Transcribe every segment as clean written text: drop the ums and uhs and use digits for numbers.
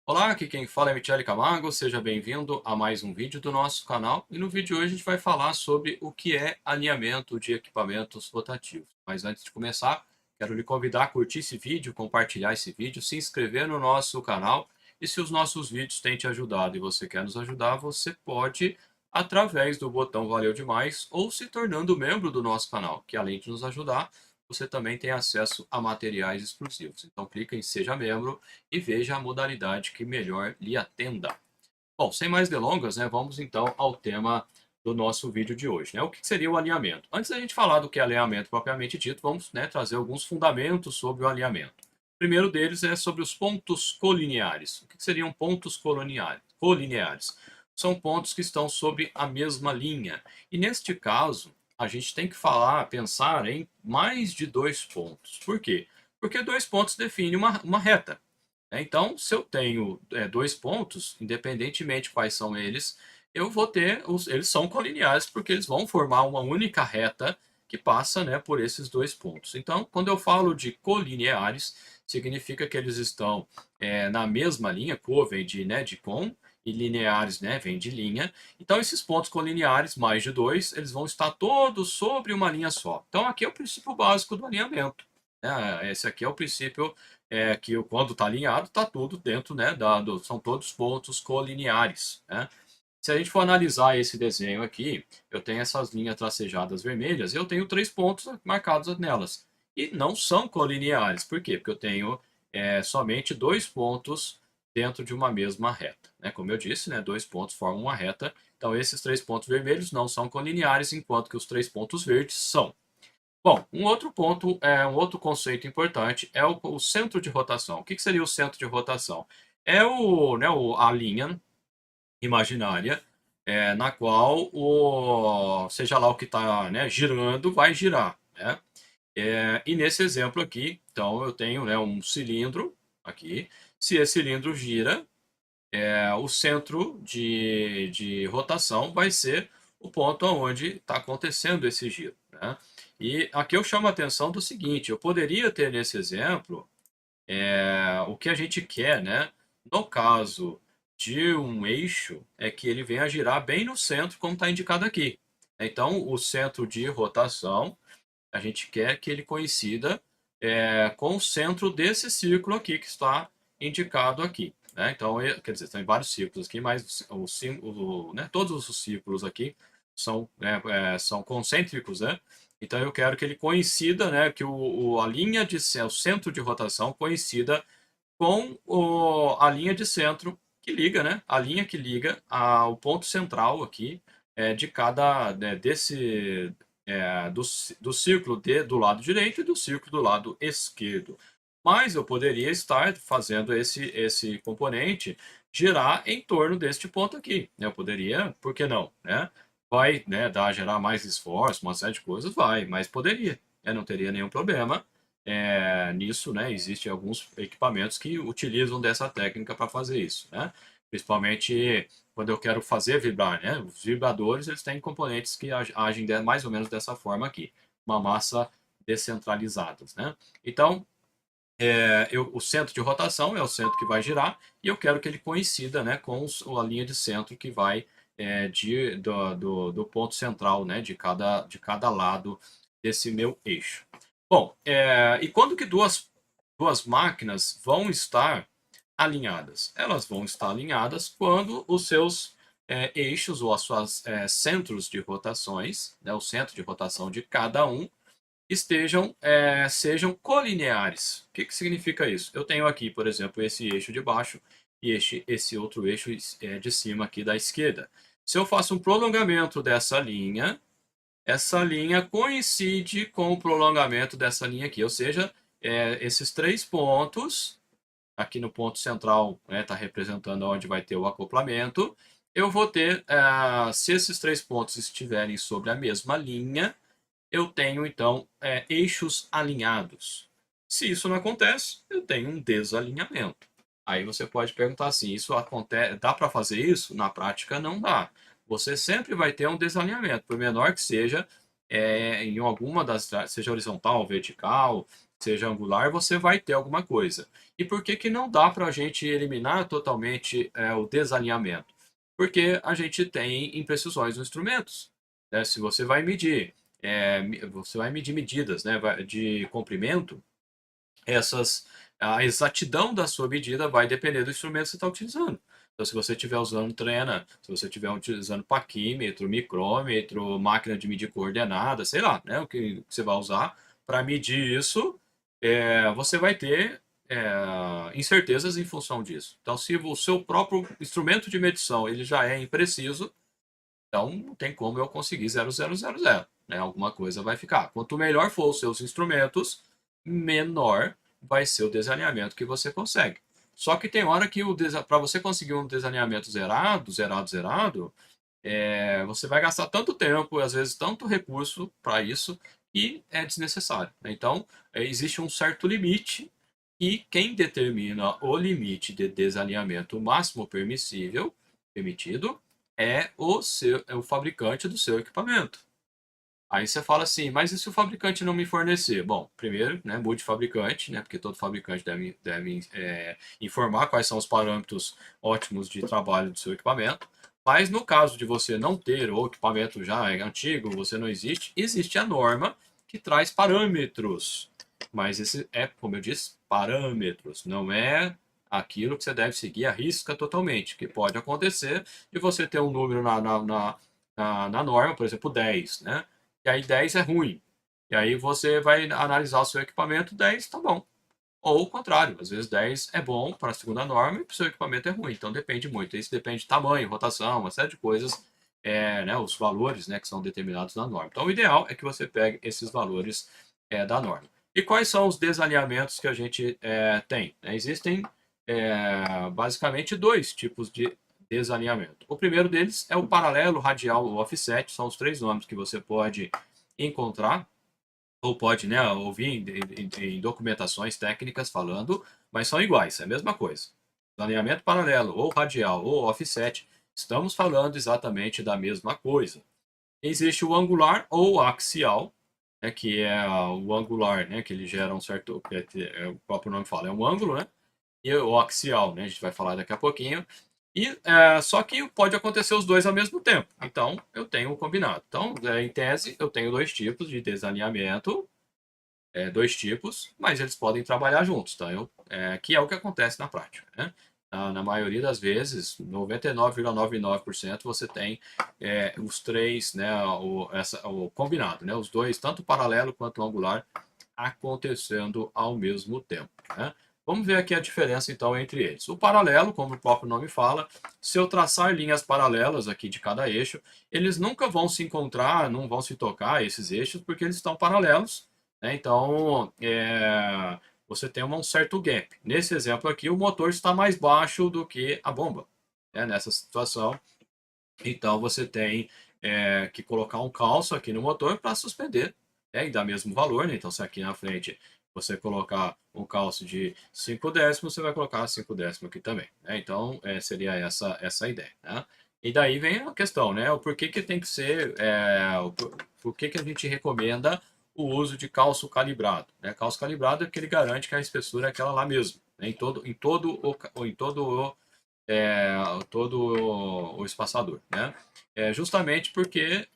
Olá, aqui quem fala é Michele Camargo, seja bem-vindo a mais um vídeo do nosso canal. E no vídeo de hoje a gente vai falar sobre o que é alinhamento de equipamentos rotativos. Mas antes de começar, quero lhe convidar a curtir esse vídeo, compartilhar esse vídeo, se inscrever no nosso canal. E se os nossos vídeos têm te ajudado e você quer nos ajudar, você pode, através do botão Valeu Demais ou se tornando membro do nosso canal, que além de nos ajudar, você também tem acesso a materiais exclusivos. Então clica em Seja Membro e veja a modalidade que melhor lhe atenda. Bom, sem mais delongas, né, vamos então ao tema do nosso vídeo de hoje, né? O que seria o alinhamento? Antes da gente falar do que é alinhamento propriamente dito, vamos, né, trazer alguns fundamentos sobre o alinhamento. O primeiro deles é sobre os pontos colineares. O que seriam pontos colineares? São pontos que estão sobre a mesma linha. E neste caso, a gente tem que pensar em mais de dois pontos. Por quê? Porque dois pontos definem uma reta. Então, se eu tenho dois pontos, independentemente quais são eles, eu vou ter, eles são colineares porque eles vão formar uma única reta que passa, né, por esses dois pontos. Então, quando eu falo de colineares, significa que eles estão na mesma linha, co vem de, né, de com, e lineares, né, vem de linha. Então, esses pontos colineares, mais de dois, eles vão estar todos sobre uma linha só. Então, aqui é o princípio básico do alinhamento, né? Esse aqui é o princípio que quando está alinhado, está tudo dentro, né, são todos pontos colineares, né? Se a gente for analisar esse desenho aqui, eu tenho essas linhas tracejadas vermelhas e eu tenho três pontos marcados nelas. E não são colineares. Por quê? Porque eu tenho somente dois pontos dentro de uma mesma reta, né? Como eu disse, né, dois pontos formam uma reta. Então, esses três pontos vermelhos não são colineares, enquanto que os três pontos verdes são. Bom, um outro conceito importante é o centro de rotação. O que seria o centro de rotação? É a linha imaginária na qual seja lá o que está, né, girando vai girar, né? E nesse exemplo aqui, então eu tenho, né, um cilindro aqui. Se esse cilindro gira, o centro de rotação vai ser o ponto onde está acontecendo esse giro, né? E aqui eu chamo a atenção do seguinte: eu poderia ter nesse exemplo o que a gente quer, né? No caso de um eixo, é que ele venha girar bem no centro, como está indicado aqui. Então, o centro de rotação, a gente quer que ele coincida com o centro desse círculo aqui que está indicado aqui, né? Então, quer dizer, tem vários círculos aqui, mas né, todos os círculos aqui são concêntricos, né? Então, eu quero que ele coincida, né, que a linha o centro de rotação coincida com a linha de centro que liga, né? A linha que liga ao ponto central aqui de cada do círculo do lado direito e do círculo do lado esquerdo. Mas eu poderia estar fazendo esse componente girar em torno deste ponto aqui, né? Eu poderia, por que não, né? Vai, né, gerar mais esforço, uma série de coisas, vai, mas poderia, não teria nenhum problema nisso, né? Existem alguns equipamentos que utilizam dessa técnica para fazer isso, né? Principalmente quando eu quero fazer vibrar, né? Os vibradores, eles têm componentes que agem mais ou menos dessa forma aqui, uma massa descentralizadas, né? Então, o centro de rotação é o centro que vai girar e eu quero que ele coincida, né, com a linha de centro que vai do ponto central, né, de cada lado desse meu eixo. Bom, e quando que duas máquinas vão estar alinhadas? Elas vão estar alinhadas quando os seus eixos ou as suas centros de rotações, né, o centro de rotação de cada um, sejam colineares. O que significa isso? Eu tenho aqui, por exemplo, esse eixo de baixo e esse outro eixo de cima aqui da esquerda. Se eu faço um prolongamento dessa linha, essa linha coincide com o prolongamento dessa linha aqui, ou seja, esses três pontos, aqui no ponto central está representando onde vai ter o acoplamento, eu vou ter, se esses três pontos estiverem sobre a mesma linha, eu tenho então eixos alinhados. Se isso não acontece, eu tenho um desalinhamento. Aí você pode perguntar assim, isso acontece, dá para fazer isso? Na prática não dá. Você sempre vai ter um desalinhamento, por menor que seja, em alguma seja horizontal, vertical, seja angular, você vai ter alguma coisa. E por que que não dá para a gente eliminar totalmente o desalinhamento? Porque a gente tem imprecisões nos instrumentos, né? Se você vai medir, você vai medir medidas, né, de comprimento, a exatidão da sua medida vai depender do instrumento que você está utilizando. Então, se você estiver usando trena, se você estiver utilizando paquímetro, micrômetro, máquina de medir coordenada, sei lá, né, o que você vai usar para medir isso, você vai ter incertezas em função disso. Então, se o seu próprio instrumento de medição ele já é impreciso, então não tem como eu conseguir 0,000, né? Alguma coisa vai ficar. Quanto melhor for os seus instrumentos, menor vai ser o desalinhamento que você consegue. Só que tem hora que para você conseguir um desalinhamento zerado, você vai gastar tanto tempo, às vezes tanto recurso para isso, que é desnecessário, né? Então, existe um certo limite e quem determina o limite de desalinhamento máximo permitido, é o fabricante do seu equipamento. Aí você fala assim, mas e se o fabricante não me fornecer? Bom, primeiro, né, mude fabricante, né, porque todo fabricante deve informar quais são os parâmetros ótimos de trabalho do seu equipamento. Mas no caso de você não ter, ou o equipamento já é antigo, você não existe a norma que traz parâmetros. Mas esse é, como eu disse, parâmetros, não é aquilo que você deve seguir à risca totalmente, que pode acontecer de você ter um número na norma, por exemplo, 10, né? E aí 10 é ruim. E aí você vai analisar o seu equipamento, 10 tá bom. Ou o contrário, às vezes 10 é bom para a segunda norma e para o seu equipamento é ruim. Então depende muito. Isso depende de tamanho, rotação, uma série de coisas, né, os valores, né, que são determinados na norma. Então o ideal é que você pegue esses valores da norma. E quais são os desalinhamentos que a gente tem? Existem basicamente dois tipos de desalinhamento. O primeiro deles é o paralelo, radial ou offset, são os três nomes que você pode encontrar ou pode, né, ouvir em documentações técnicas falando, mas são iguais, é a mesma coisa. Alinhamento paralelo, ou radial, ou offset, estamos falando exatamente da mesma coisa. Existe o angular ou axial, né, que é o angular, né, que ele gera um certo, o próprio nome fala, é um ângulo, né, e o axial, né, a gente vai falar daqui a pouquinho, e só que pode acontecer os dois ao mesmo tempo. Então, eu tenho um combinado. Então, em tese, eu tenho dois tipos de desalinhamento, dois tipos, mas eles podem trabalhar juntos, tá? Que é o que acontece na prática, né? Na maioria das vezes, 99,99% você tem os três, né, o combinado, né? Os dois, tanto paralelo quanto angular, acontecendo ao mesmo tempo, né? Vamos ver aqui a diferença, então, entre eles. O paralelo, como o próprio nome fala, se eu traçar linhas paralelas aqui de cada eixo, eles nunca vão se encontrar, não vão se tocar, esses eixos, porque eles estão paralelos, né? Então, você tem um certo gap. Nesse exemplo aqui, o motor está mais baixo do que a bomba, né? Nessa situação. Então, você tem que colocar um calço aqui no motor para suspender, né? E dá mesmo valor, né? Então, se aqui na frente você colocar um calço de 5 décimos, você vai colocar 5 décimos aqui também, né? Então, seria essa a ideia, né? E daí vem a questão, né? O porquê que tem que ser, por que a gente recomenda o uso de calço calibrado, né? Calço calibrado é que ele garante que a espessura é aquela lá mesmo, né? Em todo o espaçador, né? Justamente porque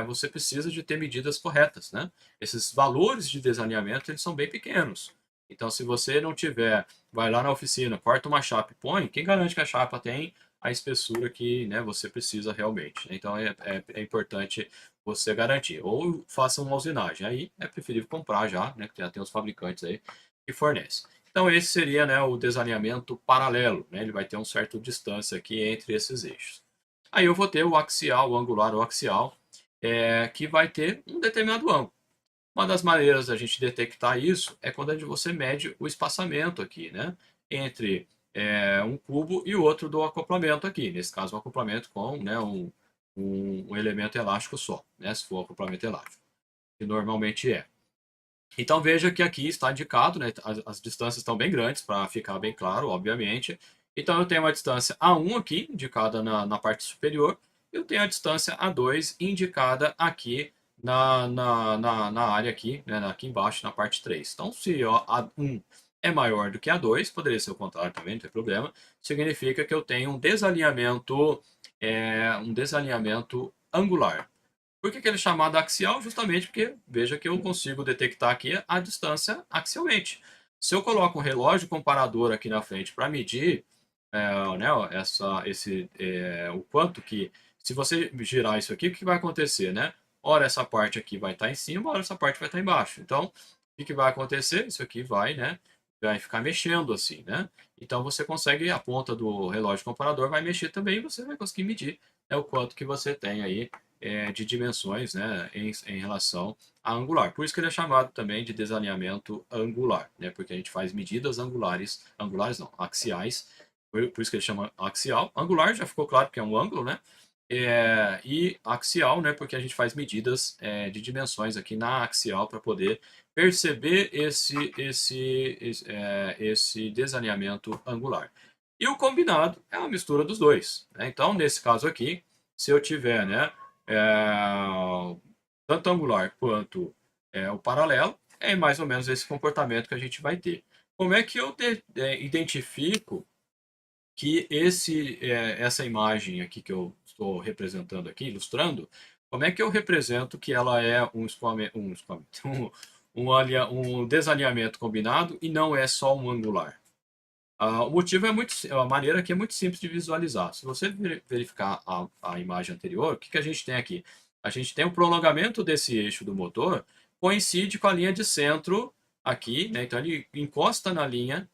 você precisa de ter medidas corretas, né? Esses valores de desalinhamento eles são bem pequenos. Então, se você não tiver, vai lá na oficina, corta uma chapa e põe, quem garante que a chapa tem a espessura que, né, você precisa realmente, né? Então, é importante você garantir. Ou faça uma usinagem. Aí é preferível comprar já, né? Que já tem os fabricantes aí que fornecem. Então, esse seria, né, o desalinhamento paralelo, né? Ele vai ter uma certa distância aqui entre esses eixos. Aí eu vou ter o axial, o angular ou axial, que vai ter um determinado ângulo. Uma das maneiras da gente detectar isso é quando você mede o espaçamento aqui, né? Entre um cubo e o outro do acoplamento aqui. Nesse caso, o acoplamento com, né, um elemento elástico só, né? Se for acoplamento elástico, que normalmente é. Então veja que aqui está indicado, né? As distâncias estão bem grandes para ficar bem claro, obviamente. Então eu tenho uma distância A1 aqui, indicada na parte superior, e eu tenho a distância A2 indicada aqui na área aqui, né, aqui embaixo, na parte 3. Então, se ó, a 1 é maior do que a 2, poderia ser o contrário também, não tem problema, significa que eu tenho um desalinhamento angular. Por que ele é chamado axial? Justamente porque, veja que eu consigo detectar aqui a distância axialmente. Se eu coloco um relógio comparador aqui na frente para medir né, o quanto que, se você girar isso aqui, o que vai acontecer, né? Ora essa parte aqui vai estar em cima, ora essa parte vai estar embaixo. Então, o que vai acontecer? Isso aqui vai, né? Vai ficar mexendo assim, né? Então você consegue, a ponta do relógio comparador vai mexer também e você vai conseguir medir, né, o quanto que você tem aí de dimensões, né, em relação a angular. Por isso que ele é chamado também de desalinhamento angular, né, porque a gente faz medidas angulares, angulares não, axiais, por isso que ele chama axial. Angular já ficou claro que é um ângulo, né? E axial, né, porque a gente faz medidas de dimensões aqui na axial para poder perceber esse desalinhamento angular. E o combinado é uma mistura dos dois, né? Então, nesse caso aqui, se eu tiver, né, tanto angular quanto o paralelo, é mais ou menos esse comportamento que a gente vai ter. Como é que eu identifico que essa imagem aqui que eu estou representando aqui, ilustrando, como é que eu represento que ela é um desalinhamento combinado e não é só um angular? O motivo a maneira aqui é muito simples de visualizar. Se você verificar a imagem anterior, o que, que a gente tem aqui? A gente tem o prolongamento desse eixo do motor, coincide com a linha de centro aqui, né? Então ele encosta na linha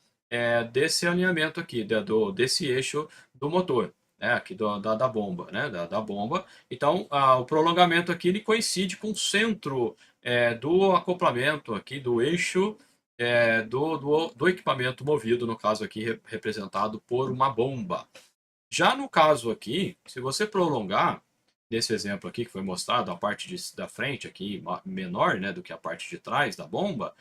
desse alinhamento aqui, desse eixo do motor, né? Aqui da bomba, né? Da bomba. Então o prolongamento aqui ele coincide com o centro do acoplamento aqui do eixo do equipamento movido, no caso aqui representado por uma bomba. Já no caso aqui, se você prolongar, nesse exemplo aqui que foi mostrado, a parte da frente aqui menor, né, do que a parte de trás da bomba,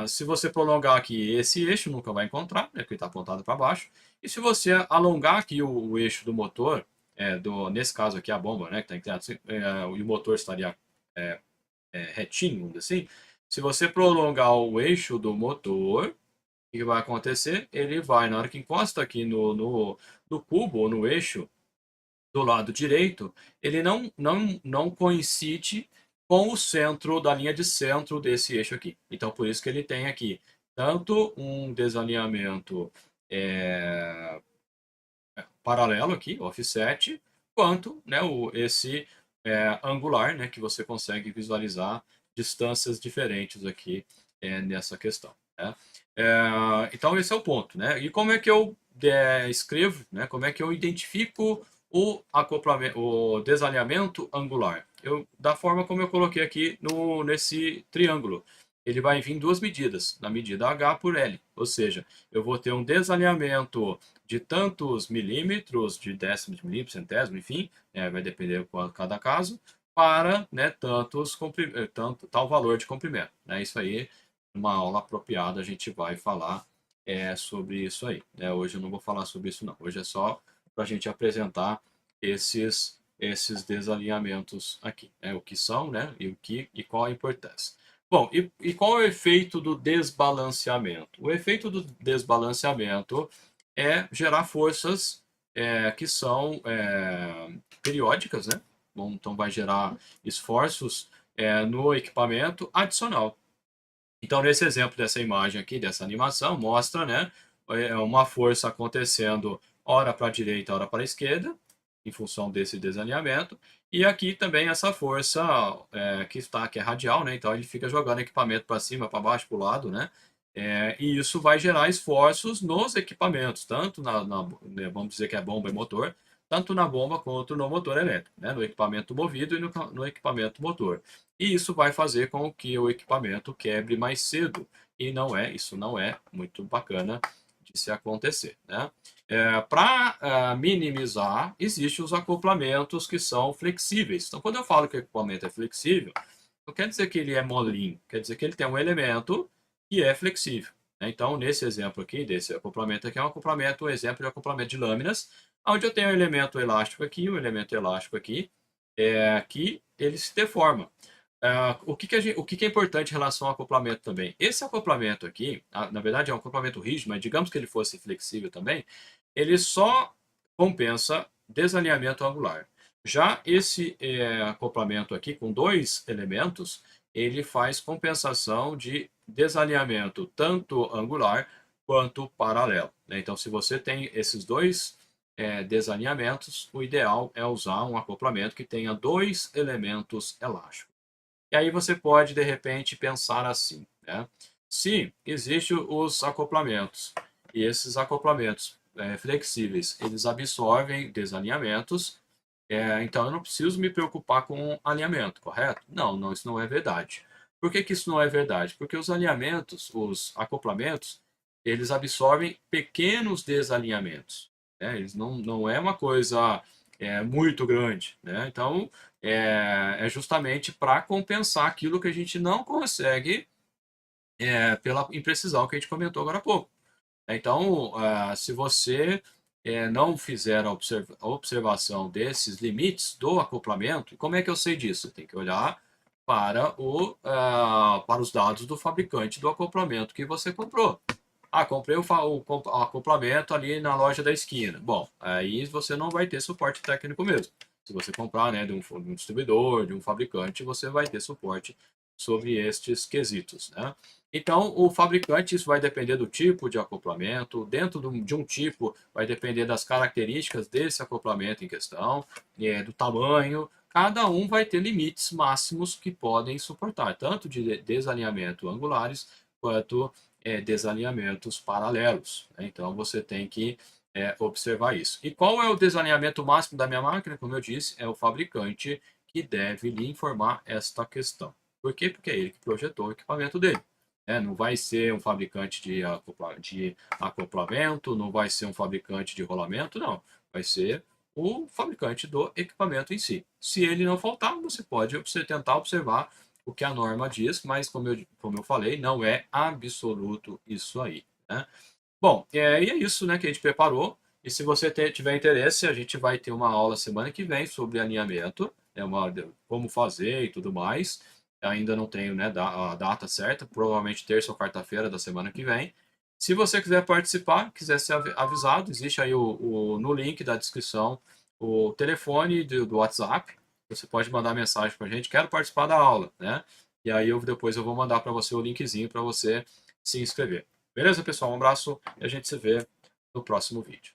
se você prolongar aqui esse eixo, nunca vai encontrar, né, porque está apontado para baixo. E se você alongar aqui o eixo do motor, nesse caso aqui a bomba, né, que está inclinado, e o motor estaria retinho, vamos dizer assim, se você prolongar o eixo do motor, o que vai acontecer? Ele vai, na hora que encosta aqui no cubo ou no eixo do lado direito, ele não coincide com o centro da linha de centro desse eixo aqui. Então, por isso que ele tem aqui tanto um desalinhamento paralelo aqui, offset, quanto né, esse angular, né, que você consegue visualizar distâncias diferentes aqui nessa questão. Né? Então esse é o ponto. Né? E como é que eu escrevo, né, como é que eu identifico o acoplamento, o desalinhamento angular? Da forma como eu coloquei aqui nesse triângulo. Ele vai vir em duas medidas, na medida H por L, ou seja, eu vou ter um desalinhamento de tantos milímetros, de décimos de milímetro, centésimo, enfim, vai depender de cada caso, para né, tal valor de comprimento. Né? Isso aí, numa aula apropriada, a gente vai falar sobre isso aí. Né? Hoje eu não vou falar sobre isso, não. Hoje é só para a gente apresentar esses desalinhamentos aqui, né? O que são, né? E qual a importância. Bom, e qual é o efeito do desbalanceamento? O efeito do desbalanceamento é gerar forças que são periódicas, né? Bom, então vai gerar esforços no equipamento adicional. Então, nesse exemplo dessa imagem aqui, dessa animação, mostra né, uma força acontecendo ora para a direita, ora para a esquerda, em função desse desalinhamento. E aqui também essa força que é radial, né? Então ele fica jogando equipamento para cima, para baixo, para o lado, né? E isso vai gerar esforços nos equipamentos, tanto né, vamos dizer que é bomba e motor, tanto na bomba quanto no motor elétrico, né? No equipamento movido e no equipamento motor. E isso vai fazer com que o equipamento quebre mais cedo. E isso não é muito bacana de se acontecer, né? Para minimizar, existem os acoplamentos que são flexíveis. Então, quando eu falo que o equipamento é flexível, não quer dizer que ele é molinho, quer dizer que ele tem um elemento que é flexível. Né? Então, nesse exemplo aqui, desse acoplamento aqui, é um exemplo de acoplamento de lâminas, onde eu tenho um elemento elástico aqui, um elemento elástico aqui, que ele se deforma. O que é importante em relação ao acoplamento também? Esse acoplamento aqui, na verdade é um acoplamento rígido, mas digamos que ele fosse flexível também, ele só compensa desalinhamento angular. Já esse acoplamento aqui com dois elementos, ele faz compensação de desalinhamento tanto angular quanto paralelo, né? Então, se você tem esses dois desalinhamentos, o ideal é usar um acoplamento que tenha dois elementos elásticos. E aí você pode, de repente, pensar assim, né? Se existem os acoplamentos, e esses acoplamentos flexíveis, eles absorvem desalinhamentos, então eu não preciso me preocupar com alinhamento, correto? Não, não, isso não é verdade. Por que que isso não é verdade? Porque os alinhamentos, os acoplamentos, eles absorvem pequenos desalinhamentos, né? Eles não é uma coisa muito grande, né? Então, é justamente para compensar aquilo que a gente não consegue pela imprecisão que a gente comentou agora há pouco. Então, se você não fizer a observação desses limites do acoplamento, como é que eu sei disso? Você tem que olhar para os dados do fabricante do acoplamento que você comprou. Ah, comprei o acoplamento ali na loja da esquina. Bom, aí você não vai ter suporte técnico mesmo. Se você comprar, né, de um distribuidor, de um fabricante, você vai ter suporte sobre estes quesitos, né? Então, o fabricante, isso vai depender do tipo de acoplamento. Dentro de um tipo, vai depender das características desse acoplamento em questão, do tamanho. Cada um vai ter limites máximos que podem suportar, tanto de desalinhamento angulares, quanto desalinhamentos paralelos, né? Então, você tem que observar isso. E qual é o desalinhamento máximo da minha máquina? Como eu disse, é o fabricante que deve lhe informar esta questão. Por quê? Porque é ele que projetou o equipamento dele. Não vai ser um fabricante de acoplamento, não vai ser um fabricante de rolamento, não. Vai ser o fabricante do equipamento em si. Se ele não faltar, você pode tentar observar o que a norma diz, mas como eu falei, não é absoluto isso aí, né? Bom, e é isso, né, que a gente preparou. E se você tiver interesse, a gente vai ter uma aula semana que vem sobre alinhamento, como fazer e tudo mais. Ainda não tenho, né, a data certa, provavelmente terça ou quarta-feira da semana que vem. Se você quiser participar, quiser ser avisado, existe aí no link da descrição o telefone do WhatsApp. Você pode mandar mensagem para a gente, quero participar da aula, né? E aí depois eu vou mandar para você o linkzinho para você se inscrever. Beleza, pessoal? Um abraço e a gente se vê no próximo vídeo.